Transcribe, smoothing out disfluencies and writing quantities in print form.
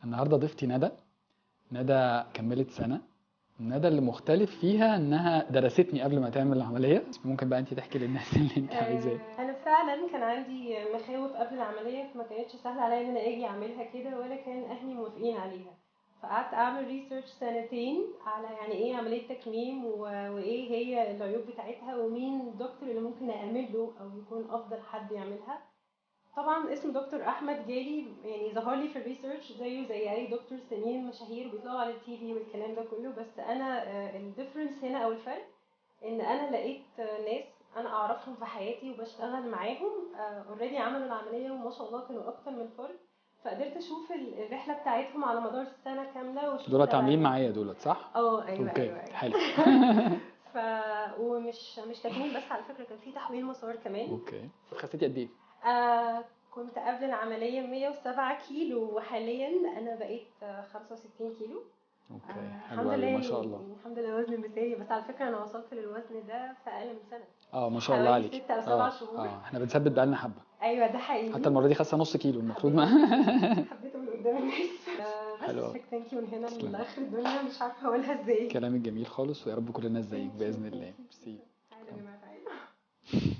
النهارده ضيفتي ندى كملت سنة. ندى اللي مختلف فيها انها درستني قبل ما تعمل العملية. ممكن بقى انت تحكي للناس اللي انت عايزاه. انا فعلا كان عندي مخاوف قبل العمليه، فما كانتش سهله عليا ان انا اجي اعملها كده، ولا كان اهلي موافقين عليها. فقعدت اعمل ريسيرش سنتين على يعني ايه عمليه تكميم وايه هي العيوب بتاعتها، ومين الدكتور اللي ممكن اعمل له او يكون افضل حد يعملها. طبعا اسم دكتور احمد جالي، يعني ظهر لي في الريسيرش زيه زي اي دكتور تانيين مشاهير بيطلعوا على التي في والكلام ده كله. بس انا الديفرنس هنا او الفرق ان انا لقيت ناس انا اعرفهم في حياتي وبشتغل معاهم اوريدي عملوا العمليه، وما شاء الله كانوا اكتر من فرد. فقدرت اشوف الرحله بتاعتهم على مدار السنه كامله واشوف دولت عاملين التبعات. معايا دولت صح؟ ايوه اوكي ايوه ايوه. حلو. ف ومش تكميم بس، على فكره كان في تحويل مسار كمان. اوكي خسيتي قد ايه؟ كنت قبل العمليه 107 كيلو، وحاليا انا بقيت 65 كيلو. اوكي حلو الحمد قوي لله، ما شاء الله. يعني الحمد لله وزن مثالي. بس على فكرة انا وصلت للوزن ده في اقل من سنة، اه ما شاء الله حوالي عليكي. 6 او 7 اه شهور. اه احنا بنثبت بقالنا حبة. ايوه ده حتى حقيقي. المرة دي خاسة نص كيلو المفروض حبيته ما. من قدام حبيته من قدام الناس. حلو بس قوي. ثانك يو من هنا تسلم. لاخر الدنيا، مش عارفة اقولها ازاي. كلامك جميل خالص ويا رب كل الناس زيك ثانك يو بإذن الله. ثانك يو ميرسي. شكرا. تعالوا يا جماعة تعالوا.